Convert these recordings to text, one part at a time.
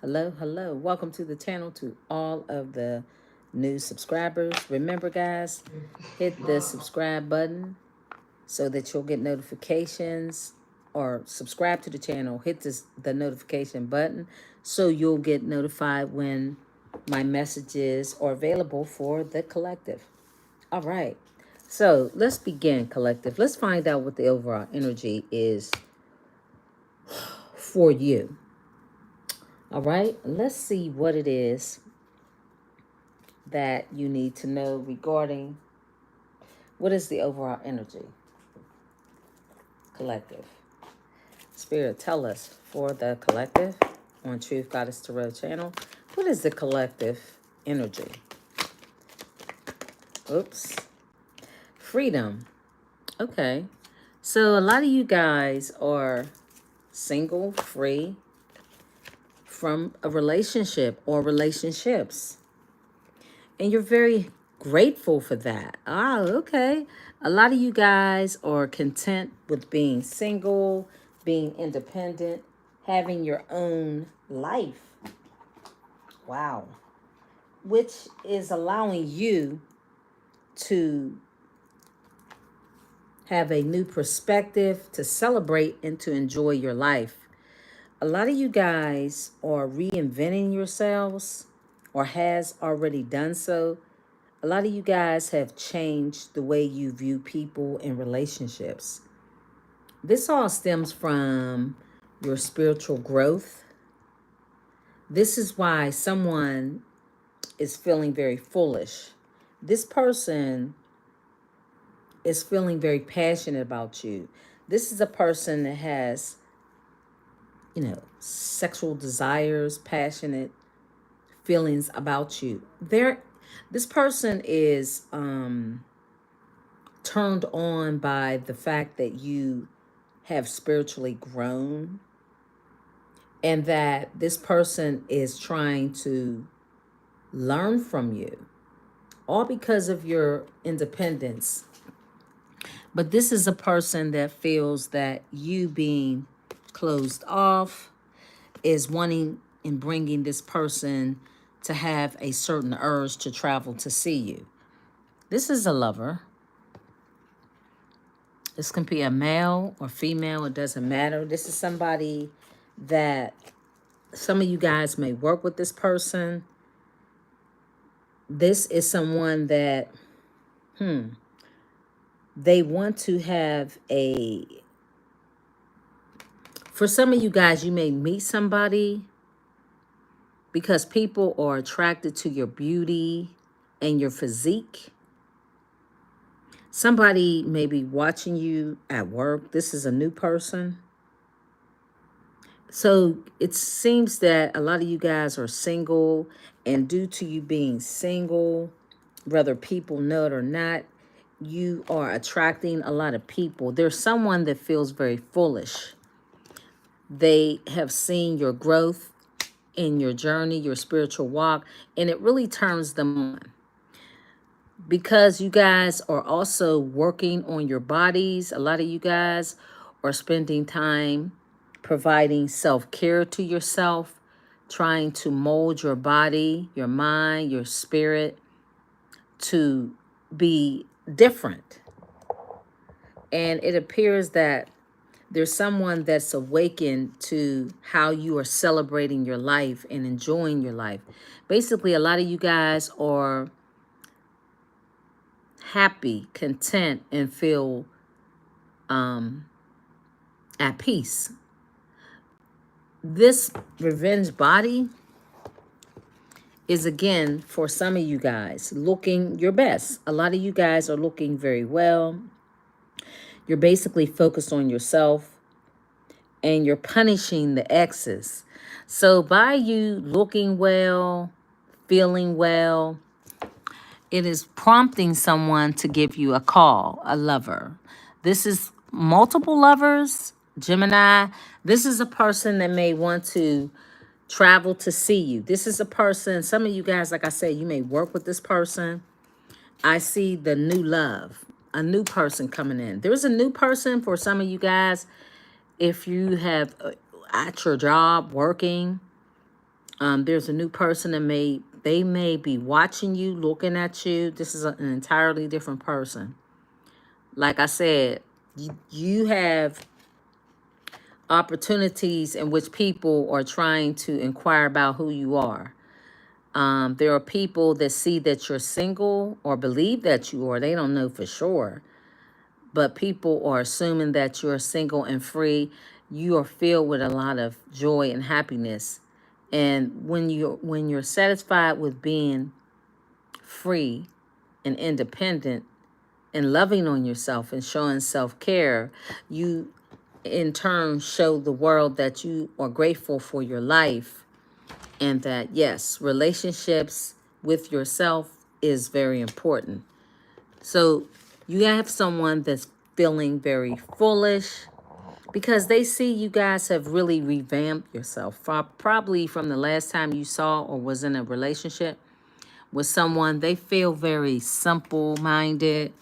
Hello, hello. Welcome to the channel to all of the new subscribers. Remember, guys, hit the subscribe button so that you'll get notifications, or subscribe to the channel. Hit the notification button so you'll get notified when my messages are available for the collective. All right. So let's begin, collective. Let's find out what the overall energy is for you. All right. Let's see what it is that you need to know regarding what is the overall energy, collective. Spirit, tell us for the collective on Truth Goddess Tarot channel. What is the collective energy? Oops. Freedom. Okay. So a lot of you guys are single, free from a relationship or relationships. And you're very grateful for that. Oh, okay. A lot of you guys are content with being single, being independent, having your own life. Wow. Which is allowing you to have a new perspective, to celebrate and to enjoy your life. A lot of you guys are reinventing yourselves or has already done so. A lot of you guys have changed the way you view people and relationships. This all stems from your spiritual growth. This is why someone is feeling very foolish. This person is feeling very passionate about you. This is a person that has, sexual desires, passionate feelings about you. This person is turned on by the fact that you have spiritually grown, and that this person is trying to learn from you, all because of your independence. But this is a person that feels that you being closed off is wanting and bringing this person to have a certain urge to travel to see you. This is a lover. This can be a male or female, it doesn't matter. This is somebody that some of you guys may work with this person. This is someone that, they want to have for some of you guys, you may meet somebody because people are attracted to your beauty and your physique. Somebody may be watching you at work. This is a new person. So it seems that a lot of you guys are single, and due to you being single, whether people know it or not, you are attracting a lot of people. There's someone that feels very foolish. They have seen your growth in your journey, your spiritual walk, and it really turns them on. Because you guys are also working on your bodies, a lot of you guys are spending time providing self-care to yourself, trying to mold your body, your mind, your spirit to be different. And it appears that there's someone that's awakened to how you are celebrating your life and enjoying your life. Basically, a lot of you guys are happy, content, and feel at peace. This revenge body is, again, for some of you guys, looking your best. A lot of you guys are looking very well. You're basically focused on yourself, and you're punishing the exes. So by you looking well, feeling well, it is prompting someone to give you a call, a lover. This is multiple lovers, Gemini. This is a person that may want to travel to see you. This is a person, some of you guys, like I said, you may work with this person. I see the new love, a new person coming in. There's a new person for some of you guys. If you have at your job working, There's a new person that they may be watching you, looking at you. This is an entirely different person. Like I said, you have opportunities in which people are trying to inquire about who you are. There are people that see that you're single or believe that you are. They don't know for sure. But people are assuming that you're single and free. You are filled with a lot of joy and happiness. And when you're satisfied with being free and independent and loving on yourself and showing self-care, you in turn show the world that you are grateful for your life, and that yes, relationships with yourself is very important. So you have someone that's feeling very foolish because they see you guys have really revamped yourself, probably from the last time you saw or was in a relationship with someone. They feel very simple minded.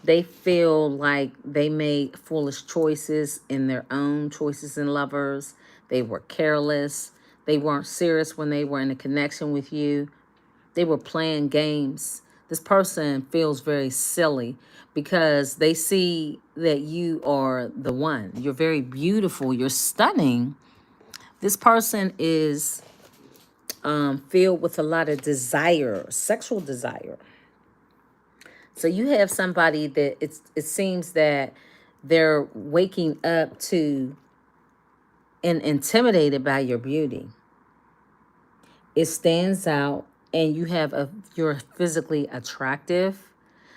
They feel like they made foolish choices in their own choices in lovers. They were careless. They weren't serious when they were in a connection with you. They were playing games. This person feels very silly because they see that you are the one. You're very beautiful. You're stunning. This person is filled with a lot of desire, sexual desire. So you have somebody that it seems that they're waking up to and intimidated by your beauty. It stands out, and you're physically attractive.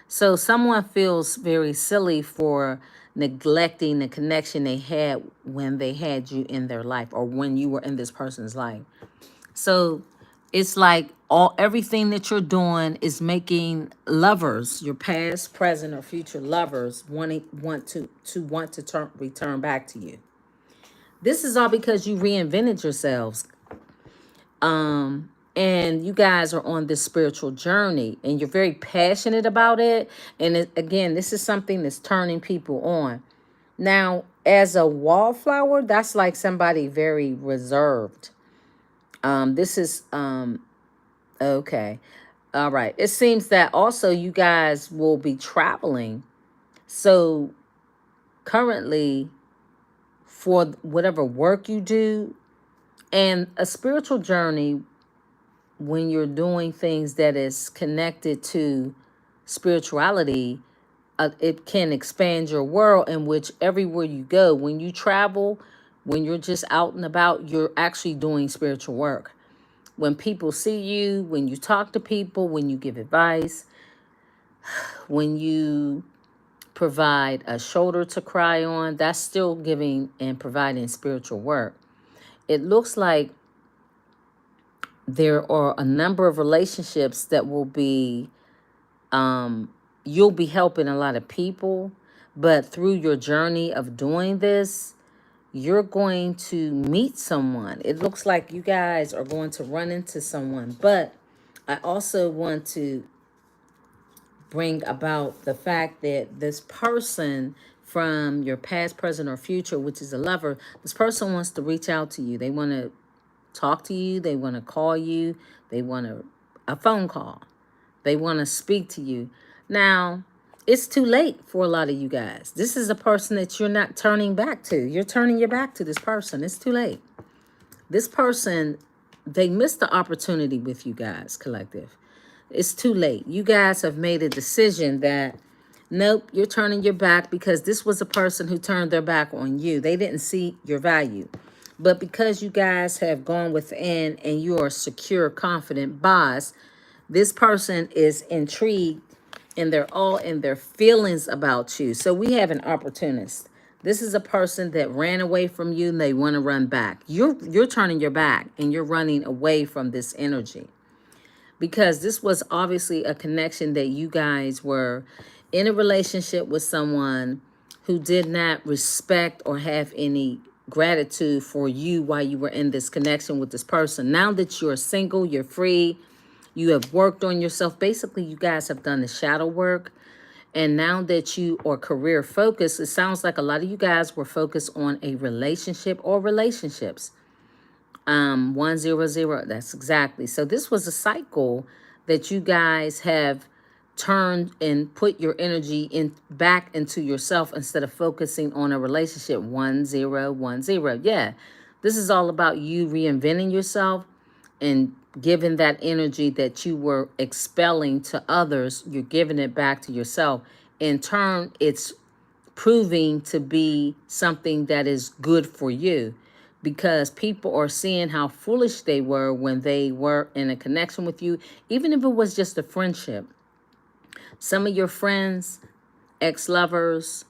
So someone feels very silly for neglecting the connection they had when they had you in their life or when you were in this person's life. So it's like everything that you're doing is making lovers, your past, present, or future lovers, want to return back to you. This is all because you reinvented yourselves. And you guys are on this spiritual journey and you're very passionate about it. And again, this is something that's turning people on. Now, as a wallflower, that's like somebody very reserved. This is okay. All right. It seems that also you guys will be traveling. So currently, for whatever work you do, and a spiritual journey, when you're doing things that is connected to spirituality, it can expand your world, in which everywhere you go, when you travel, when you're just out and about, you're actually doing spiritual work. When people see you, when you talk to people, when you give advice, when you provide a shoulder to cry on, that's still giving and providing spiritual work. It looks like there are a number of relationships that will be, you'll be helping a lot of people, but through your journey of doing this, you're going to meet someone. It looks like you guys are going to run into someone, but I also want to bring about the fact that this person from your past, present, or future, which is a lover, this person wants to reach out to you. They want to talk to you. They want to call you. They want a phone call. They want to speak to you. Now, it's too late for a lot of you guys. This is a person that you're not turning back to. You're turning your back to this person. It's too late. This person, they missed the opportunity with you guys, collective. It's too late. You guys have made a decision that, nope, you're turning your back, because this was a person who turned their back on you. They didn't see your value. But because you guys have gone within and you are a secure, confident boss, this person is intrigued and they're all in their feelings about you. So we have an opportunist. This is a person that ran away from you and they want to run back. You're turning your back and you're running away from this energy, because this was obviously a connection that you guys were in a relationship with someone who did not respect or have any gratitude for you while you were in this connection with this person. Now that you're single, you're free, you have worked on yourself. Basically, you guys have done the shadow work. And now that you are career focused, it sounds like a lot of you guys were focused on a relationship or relationships. 100. That's exactly. So this was a cycle that you guys have turned and put your energy in back into yourself instead of focusing on a relationship. 1010. Yeah. This is all about you reinventing yourself and giving that energy that you were expelling to others, you're giving it back to yourself. In turn, it's proving to be something that is good for you because people are seeing how foolish they were when they were in a connection with you, even if it was just a friendship. Some of your friends, ex-lovers,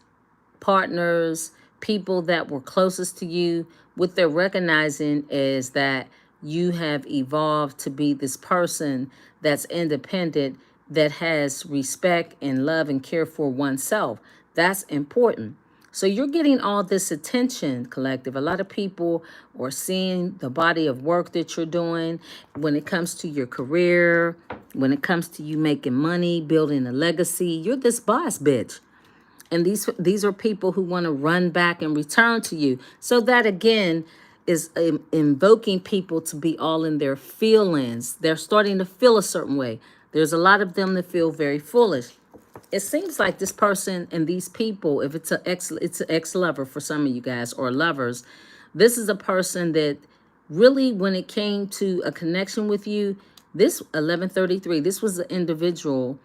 partners, people that were closest to you, what they're recognizing is that you have evolved to be this person that's independent, that has respect and love and care for oneself. That's important. So you're getting all this attention, collective. A lot of people are seeing the body of work that you're doing when it comes to your career, when it comes to you making money, building a legacy. You're this boss bitch. And these are people who want to run back and return to you. So that again is invoking people to be all in their feelings. They're starting to feel a certain way. There's a lot of them that feel very foolish. It seems like this person and these people, if it's an ex-lover for some of you guys or lovers, this is a person that really, when it came to a connection with you, this 1133, this was an individual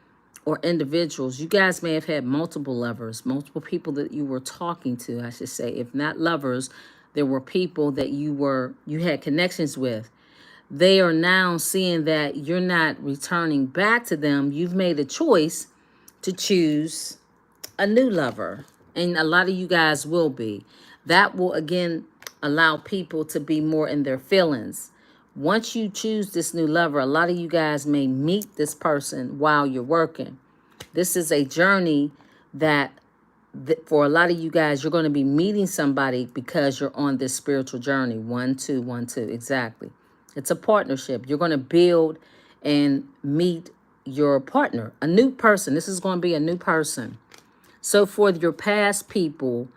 or individuals. You guys may have had multiple lovers, multiple people that you were talking to, I should say. If not lovers, there were people that you had connections with. They are now seeing that you're not returning back to them. You've made a choice to choose a new lover. And a lot of you guys will be. That will again allow people to be more in their feelings. Once you choose this new lover, a lot of you guys may meet this person while you're working. This is a journey that for a lot of you guys, you're going to be meeting somebody because you're on this spiritual journey. 1212, exactly. It's a partnership. You're going to build and meet your partner, a new person. This is going to be a new person. So for your past people,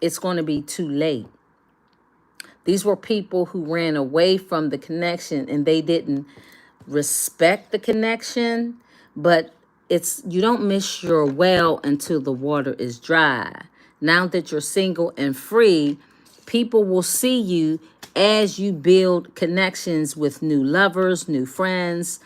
it's going to be too late. These were people who ran away from the connection and they didn't respect the connection, but you don't miss your well until the water is dry. Now that you're single and free, people will see you as you build connections with new lovers, new friends,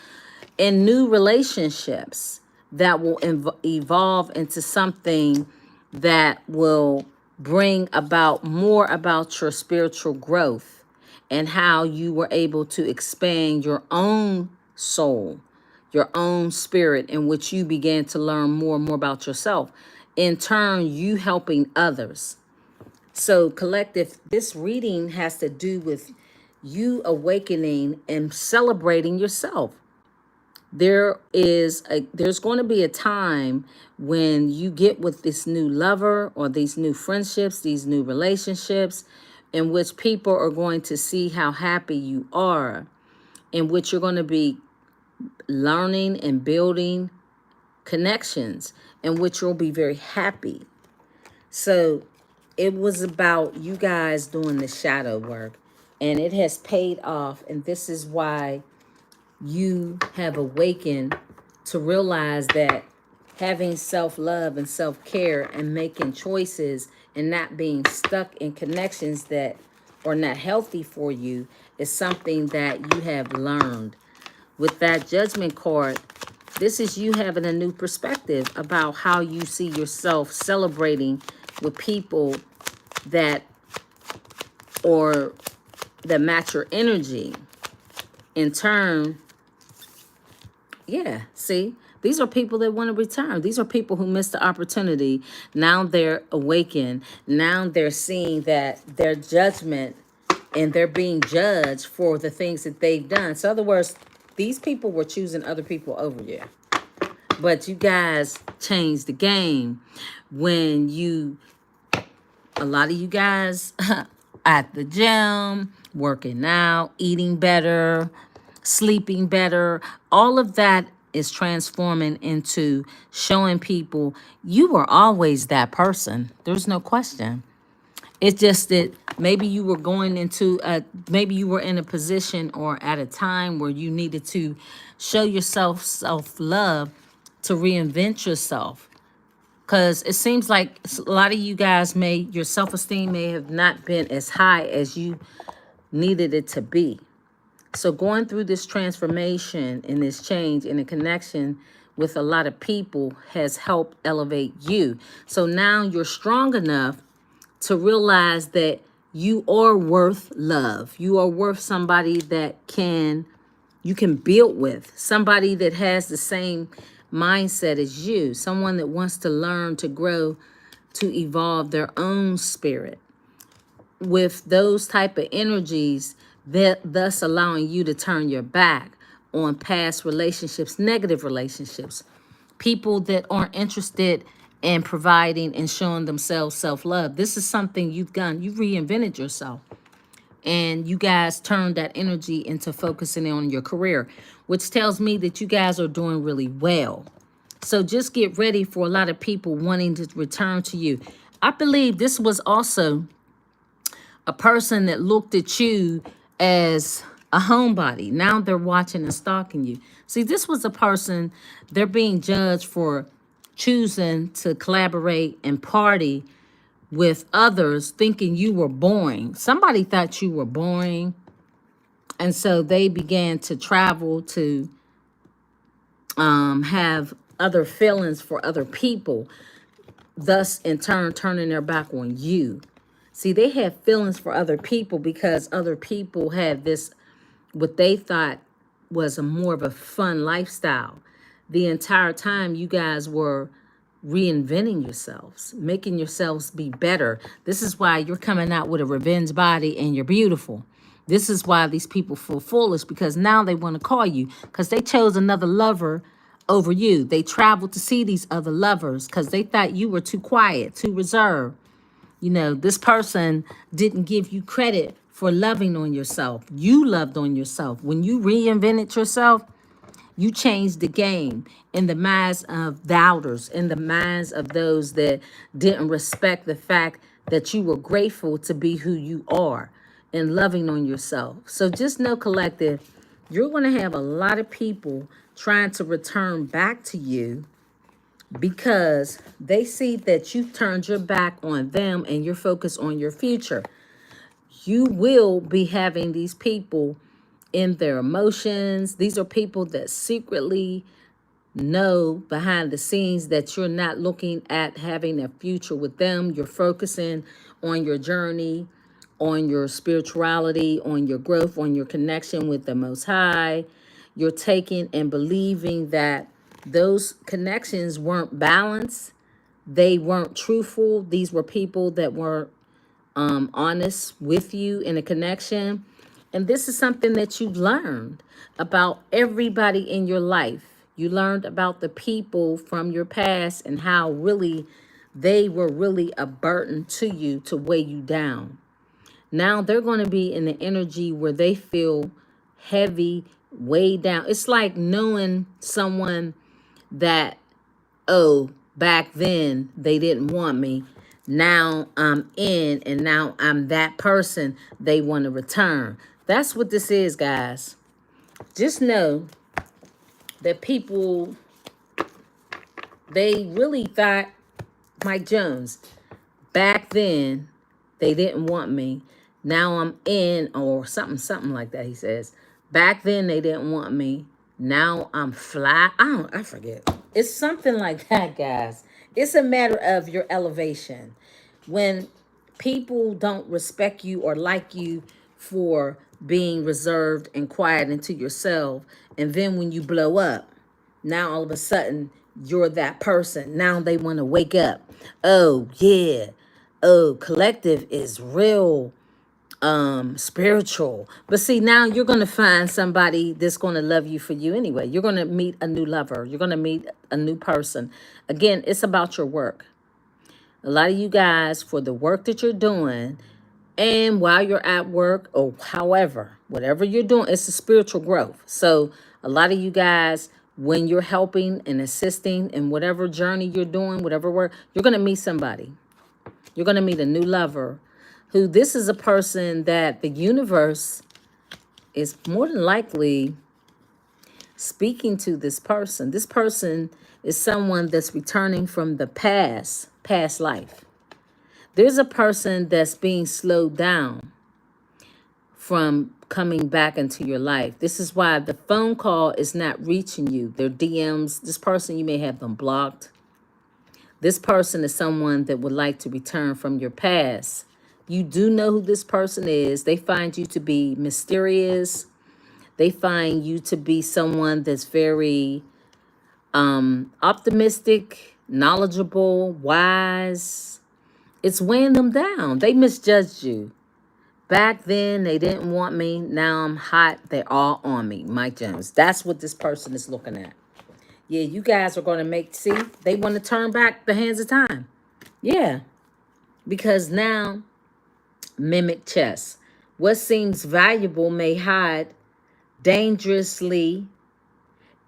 and new relationships that will evolve into something that will bring about more about your spiritual growth and how you were able to expand your own soul, your own spirit, in which you began to learn more and more about yourself. In turn, you helping others. So, collective, this reading has to do with you awakening and celebrating yourself. There's going to be a time when you get with this new lover or these new friendships, these new relationships, in which people are going to see how happy you are, in which you're going to be learning and building connections, in which you'll be very happy. So it was about you guys doing the shadow work, and it has paid off. And this is why you have awakened to realize that having self-love and self-care and making choices and not being stuck in connections that are not healthy for you is something that you have learned. With that Judgment card, this is you having a new perspective about how you see yourself celebrating with people that or that match your energy. In turn, yeah, see, these are people that want to return. These are people who missed the opportunity. Now they're awakened. Now they're seeing that their judgment and they're being judged for the things that they've done. So in other words, these people were choosing other people over you. But you guys changed the game when a lot of you guys at the gym, working out, eating better, sleeping better, all of that is transforming into showing people you were always that person. There's no question. It's just that maybe you were going into maybe you were in a position or at a time where you needed to show yourself self-love to reinvent yourself. Because it seems like a lot of you guys your self-esteem may have not been as high as you needed it to be. So going through this transformation and this change and the connection with a lot of people has helped elevate you. So now you're strong enough to realize that you are worth love. You are worth somebody that you can build with, somebody that has the same mindset as you, someone that wants to learn, to grow, to evolve their own spirit. With those type of energies, that thus allowing you to turn your back on past relationships, negative relationships, people that aren't interested in providing and showing themselves self-love. This is something you've done. You reinvented yourself. And you guys turned that energy into focusing on your career, which tells me that you guys are doing really well. So just get ready for a lot of people wanting to return to you. I believe this was also a person that looked at you as a homebody. Now they're watching and stalking you. See, this was a person, they're being judged for choosing to collaborate and party with others, thinking you were boring. Somebody thought you were boring. And so they began to travel to have other feelings for other people, thus in turn turning their back on you. See, they had feelings for other people because other people had this, what they thought was a more of a fun lifestyle. The entire time you guys were reinventing yourselves, making yourselves be better. This is why you're coming out with a revenge body and you're beautiful. This is why these people feel foolish, because now they want to call you because they chose another lover over you. They traveled to see these other lovers because they thought you were too quiet, too reserved. You know, this person didn't give you credit for loving on yourself. You loved on yourself. When you reinvented yourself, you changed the game in the minds of doubters, in the minds of those that didn't respect the fact that you were grateful to be who you are and loving on yourself. So just know, collective, you're going to have a lot of people trying to return back to you because they see that you turned your back on them and you're focused on your future. You will be having these people in their emotions. These are people that secretly know behind the scenes that you're not looking at having a future with them. You're focusing on your journey, on your spirituality, on your growth, on your connection with the Most High. You're taking and believing that those connections weren't balanced. They weren't truthful. These were people that weren't honest with you in a connection. And this is something that you learned about everybody in your life. You learned about the people from your past and how really they were really a burden to you to weigh you down. Now they're going to be in the energy where they feel heavy, weighed down. It's like knowing someone that, oh, back then they didn't want me. Now I'm in and now I'm that person they want to return. That's what this is, guys. Just know that people, they really thought, Mike Jones, back then they didn't want me. Now I'm in, or something like that, he says. Back then they didn't want me. Now I'm fly. I forget. It's something like that, guys. It's a matter of your elevation. When people don't respect you or like you for being reserved and quiet into yourself, and then when you blow up, now all of a sudden you're that person. Now they want to wake up. Oh yeah. Oh, collective is real spiritual. But see, now you're going to find somebody that's going to love you for you anyway. You're going to meet a new lover. You're going to meet a new person. Again, it's about your work. A lot of you guys, for the work that you're doing, and while you're at work or however, whatever you're doing, it's a spiritual growth. So a lot of you guys, when you're helping and assisting in whatever journey you're doing, whatever work, you're going to meet somebody. You're going to meet a new lover, who this is a person that the universe is more than likely speaking to this person. This person is someone that's returning from the past life. There's a person that's being slowed down from coming back into your life. This is why the phone call is not reaching you. Their DMs, this person, you may have them blocked. This person is someone that would like to return from your past. You do know who this person is. They find you to be mysterious. They find you to be someone that's very optimistic, knowledgeable, wise. It's weighing them down. They misjudged you. Back then, they didn't want me. Now I'm hot. They're all on me. Mike Jones. That's what this person is looking at. Yeah, you guys are going to see, they want to turn back the hands of time. Yeah, because now, mimic chess. What seems valuable may hide dangerously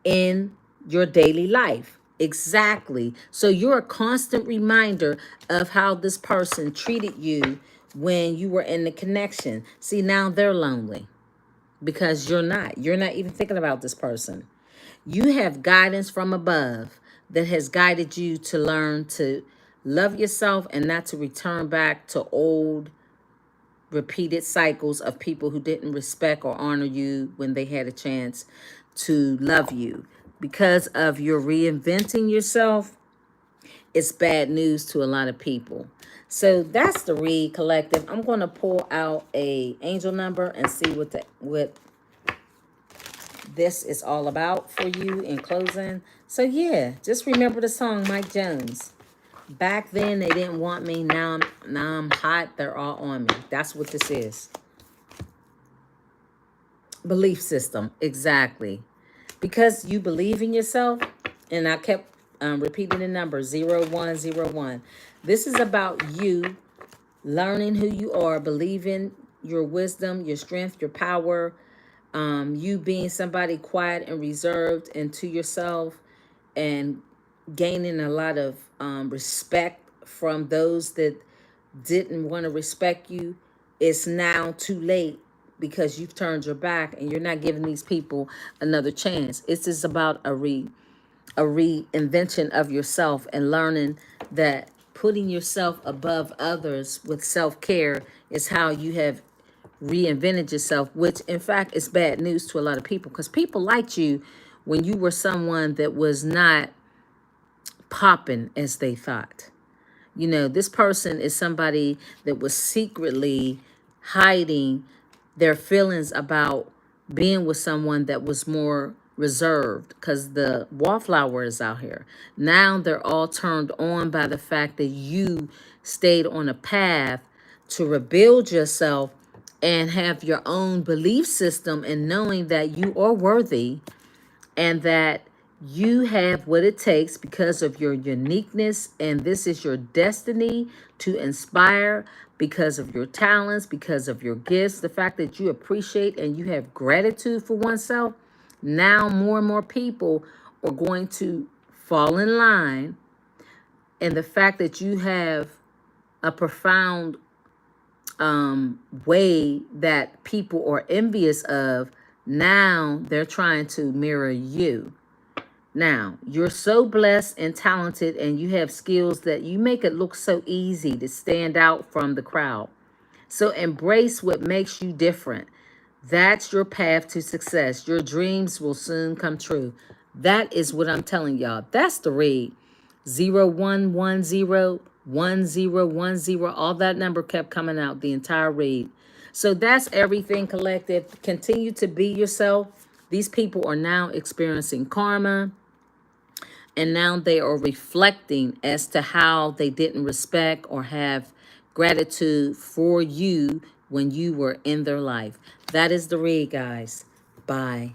in your daily life. Exactly. So you're a constant reminder of how this person treated you when you were in the connection. See, now they're lonely because you're not. You're not even thinking about this person. You have guidance from above that has guided you to learn to love yourself and not to return back to old repeated cycles of people who didn't respect or honor you when they had a chance to love you. Because of your reinventing yourself, it's bad news to a lot of people. So that's the read, collective. I'm going to pull out a angel number and see what this is all about for you in closing. So yeah, just remember the song Mike Jones. Back then they didn't want me. Now I'm hot. They're all on me. That's what this is. Belief system. Exactly. Because you believe in yourself, and I kept repeating the number 0101. This is about you learning who you are, believing your wisdom, your strength, your power, you being somebody quiet and reserved and to yourself, and gaining a lot of respect from those that didn't want to respect you. It's now too late because you've turned your back and you're not giving these people another chance. It's just about a reinvention of yourself and learning that putting yourself above others with self-care is how you have reinvented yourself, which in fact is bad news to a lot of people because people liked you when you were someone that was not popping as they thought. You know, this person is somebody that was secretly hiding their feelings about being with someone that was more reserved because the wallflower is out here. Now they're all turned on by the fact that you stayed on a path to rebuild yourself and have your own belief system and knowing that you are worthy and that you have what it takes because of your uniqueness, and this is your destiny to inspire because of your talents, because of your gifts, the fact that you appreciate and you have gratitude for oneself. Now more and more people are going to fall in line, and the fact that you have a profound way that people are envious of, now they're trying to mirror you. Now, you're so blessed and talented and you have skills that you make it look so easy to stand out from the crowd. So embrace what makes you different. That's your path to success. Your dreams will soon come true. That is what I'm telling y'all. That's the read. 01101010. All that number kept coming out the entire read. So that's everything, collective. Continue to be yourself. These people are now experiencing karma. And now they are reflecting as to how they didn't respect or have gratitude for you when you were in their life. That is the read, guys. Bye.